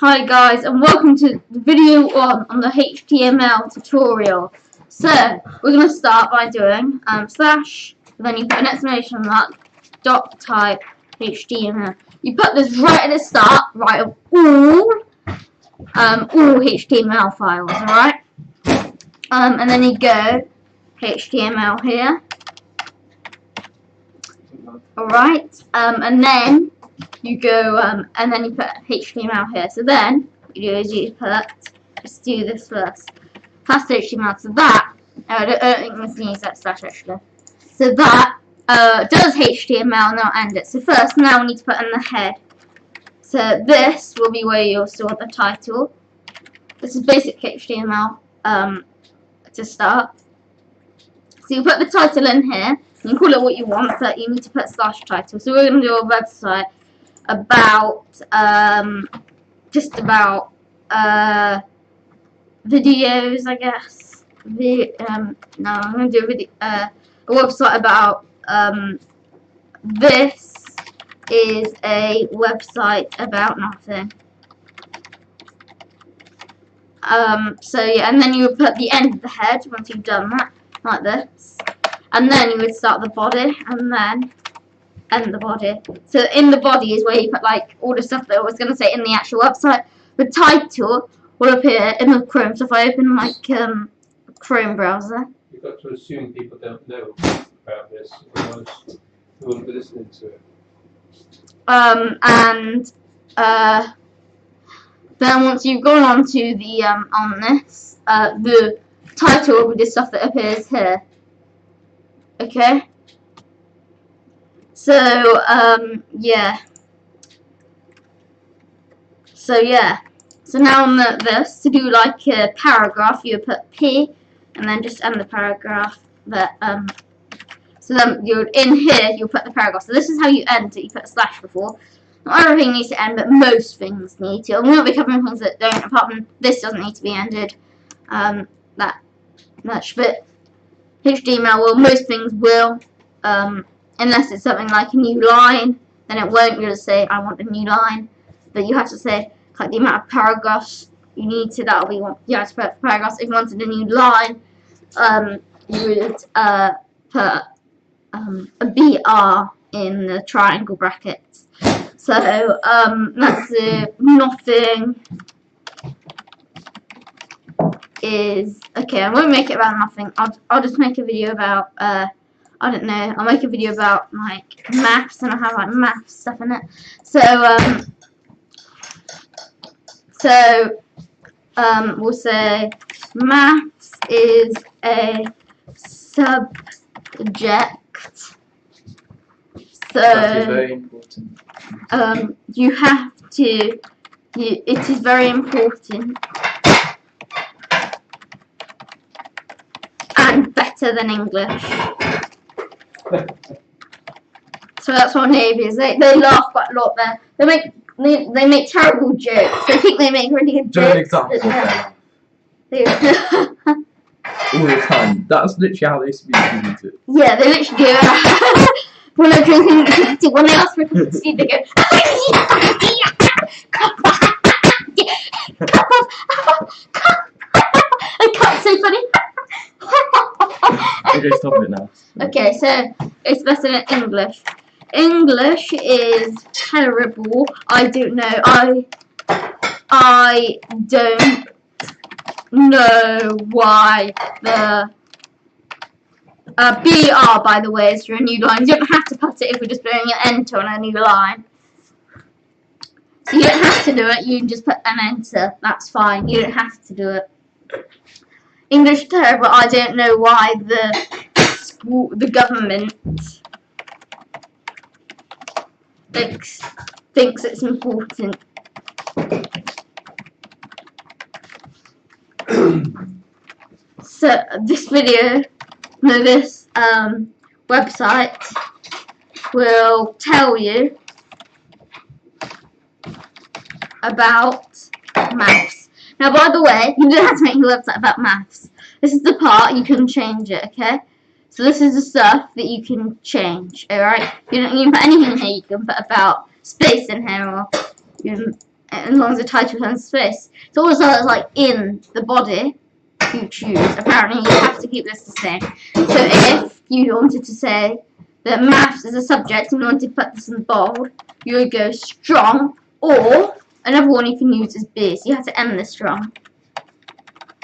Hi guys, and welcome to the video on the HTML tutorial. So we're going to start by doing slash, then you put an exclamation mark, dot type HTML. You put this right at the start, right, of all HTML files, alright? And then you go HTML here. Alright, and then you go and then you put HTML here. So then what you do is you just do this first. Plus HTML. So that I don't think we can use that slash actually. So that does HTML and that'll end it. So first now we need to put in the head. So this will be where you'll store the title. This is basic HTML to start. So you put the title in here. You can call it what you want, but you need to put slash title. So we're going to do a website about just about videos, I guess. No, I'm going to do a website about this is a website about nothing. So yeah, and then you would put the end of the head once you've done that, like this. And then you would start the body, and then end the body. So in the body is where you put like all the stuff that I was going to say in the actual website. The title will appear in the Chrome. So if I open like Chrome browser. You've got to assume people don't know about this, otherwise they won't be listening to it. Then once you've gone on to the on this, the title will be the stuff that appears here. Okay. So yeah. So yeah. So now on this, to do like a paragraph, you put P and then just end the paragraph. That so then you're in here. You'll put the paragraph. So this is how you end it. You put a slash before. Not everything needs to end, but most things need to. And we won't be covering things that don't. Apart from this, doesn't need to be ended. That much, but HTML will. Most things will. Unless it's something like a new line, then it won't. You'll just say, I want a new line. But you have to say, like, the amount of paragraphs you need to, that'll be one. You have to put paragraphs. If you wanted a new line, you would put a BR in the triangle brackets. So, that's it. Nothing is, okay, I won't make it about nothing. I'll just make a video about, I don't know, I'll make a video about like maths, and I'll have like maths stuff in it. So we'll say maths is a subject. So that is very important. You have to. It is very important and better than English. So that's what Navy is. They laugh quite a lot there. They make terrible jokes. They think they make really good jokes. All the time. That's literally how they speak, isn't it? Yeah, they literally do. When they're drinking, when they ask for a cup of tea, they go. It's so funny. Okay, stop it now. Okay, so it's better than English. English is terrible. I don't know. I don't know why the BR, by the way, is for a new line. You don't have to put it if we're just putting an enter on a new line. So you don't have to do it. You can just put an enter. That's fine. You don't have to do it. English is terrible. I don't know why the government thinks it's important. So this video, no, this website will tell you about maths. Now, by the way, you don't have to make a website about maths. This is the part you can change it, okay? So this is the stuff that you can change, alright? You can put anything in here. You can put about space in here, or you can as long as the title has space. So also it's like in the body you choose. Apparently you have to keep this the same. So if you wanted to say that maths is a subject and you wanted to put this in bold, you would go strong, or another one you can use is B. So you have to end the strong.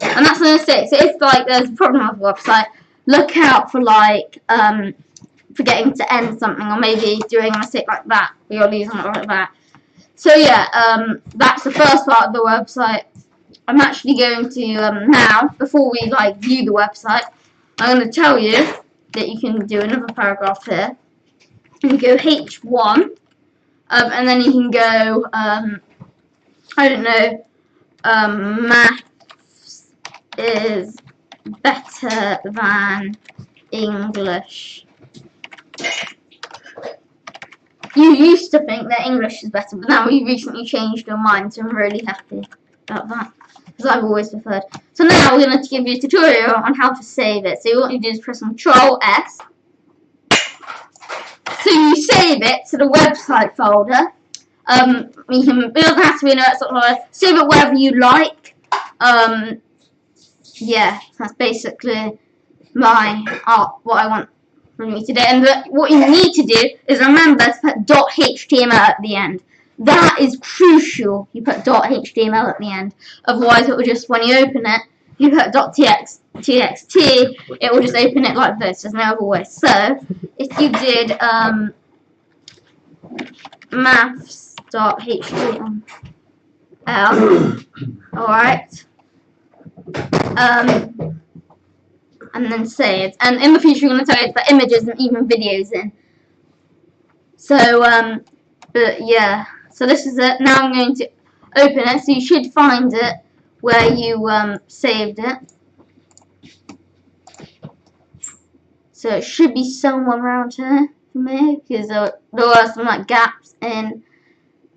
And that's another mistake. So if like there's a problem with the website, look out for like forgetting to end something, or maybe doing a mistake like that, where you're losing it like that. So yeah, that's the first part of the website. I'm actually going to now, before we like view the website, I'm going to tell you that you can do another paragraph here. You go H1, and then you can go I don't know, maths is better than English. You used to think that English is better, but now we recently changed your mind, so I'm really happy about that, because I've always preferred. So now we're going to give you a tutorial on how to save it. So what you do is press Control S. So you save it to the website folder. You can, it doesn't have to be in a website folder. Save it wherever you like. Yeah, that's basically what I want from you today. And what you need to do is remember to put .html at the end. That is crucial. You put .html at the end. Otherwise, it will just, when you open it, you put .txt, it will just open it like this. There's no other way. So, if you did maths.html, alright, and then save. And in the future, I'm going to tell you to put images and even videos in. So, but yeah. So this is it. Now I'm going to open it. So you should find it where you saved it. So it should be somewhere around here for me, because there were some like gaps in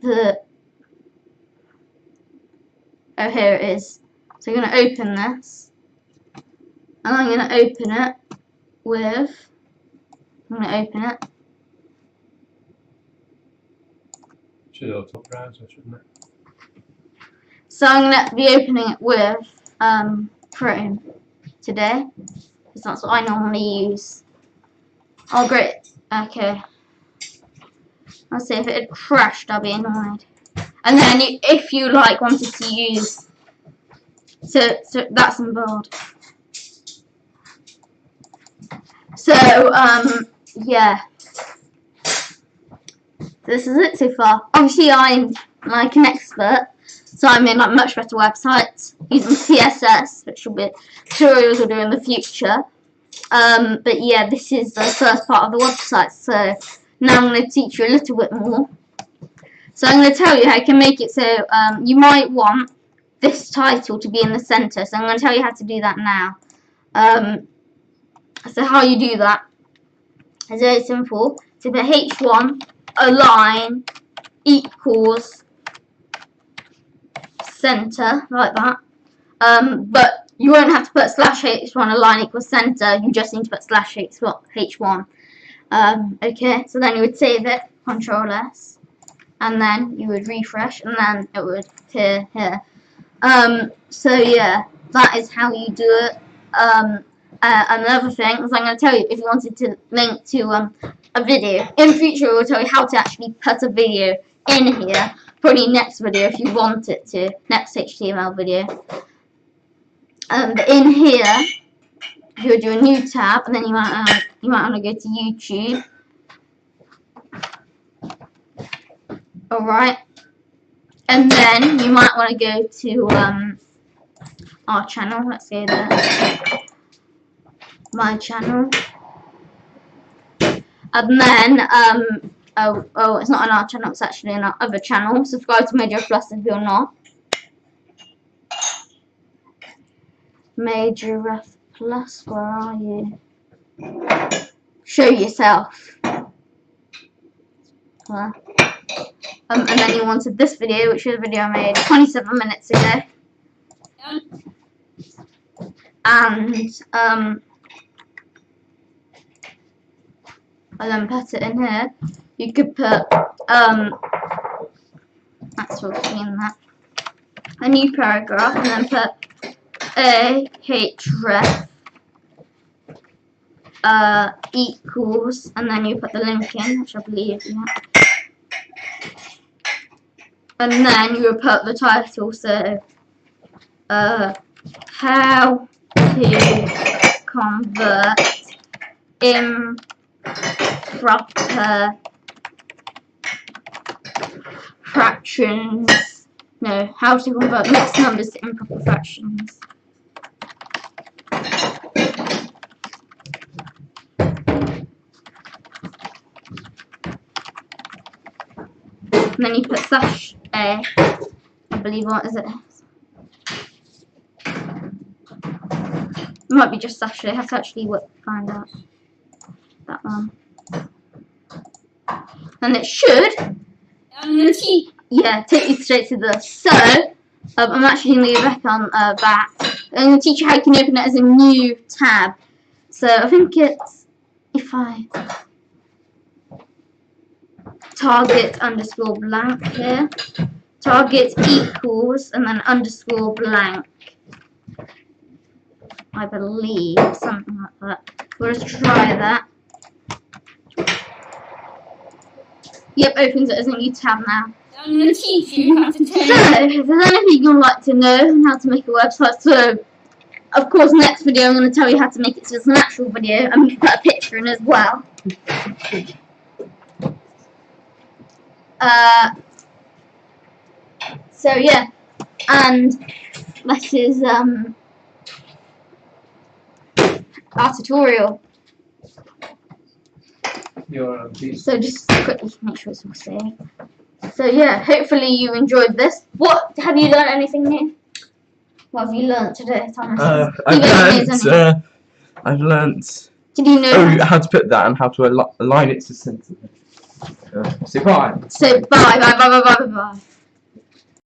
the. Oh, here it is. So I'm going to open this, and I'm going to open it with. I'm going to open it. Should have top browser, shouldn't it? So I'm going to be opening it with Chrome today, because that's what I normally use. Oh great, okay. I'll see if it had crashed, I'll be annoyed. And then if you like wanted to use, so that's in bold. So yeah. This is it so far. Obviously I'm like an expert, so I made like much better websites using CSS, which will be tutorials we'll do in the future. But yeah, this is the first part of the website, so now I'm going to teach you a little bit more. So I'm going to tell you how you can make it so you might want this title to be in the center, so I'm going to tell you how to do that now. So how you do that is very simple. So put H1 align equals center, like that. But you won't have to put /H1 align equals center, you just need to put /H1. Okay, so then you would save it, Control S, and then you would refresh, and then it would appear here. So yeah, that is how you do it. Another thing is I'm going to tell you if you wanted to link to a video. In future, we'll tell you how to actually put a video in here. Probably next video if you want it to. Next HTML video. But in here, you'll do a new tab, and then you might want to go to YouTube. Alright. And then you might want to go to our channel. Let's go there. My channel. And then oh, it's not on our channel, it's actually on our other channel. Subscribe to Major Plus if you're not. Major F Plus, where are you? Show yourself. And then you wanted this video, which is a video I made 27 minutes ago. And I then put it in here. You could put That's all in that. A new paragraph, and then put ahref equals, and then you put the link in, which I believe, yeah. And then you will put the title, so how to convert improper fractions. No, how to convert mixed numbers to improper fractions. And then you put slash A, I believe, what is it? It might be just slash A, I have to actually find out that one. And it should, yeah, take you straight to this. So, I'm actually going to go back on that. I'm going to teach you how you can open it as a new tab. So, I think it's, if I target underscore blank here, target equals, and then underscore blank, I believe, something like that. We'll just try that. Yep, opens it as a new tab now. I'm going to teach you how to So, if there's anything you'd like to know on how to make a website, so of course next video I'm going to tell you how to make it so it's an actual video, and we can put a picture in as well. So yeah, and this is our tutorial. So just quickly make sure it's all saved. So yeah, hopefully you enjoyed this. What have you done? Anything new? What have you learnt today, Thomas? I've learnt. Did you know? How to put that and how to align it to sentences. So bye. So bye.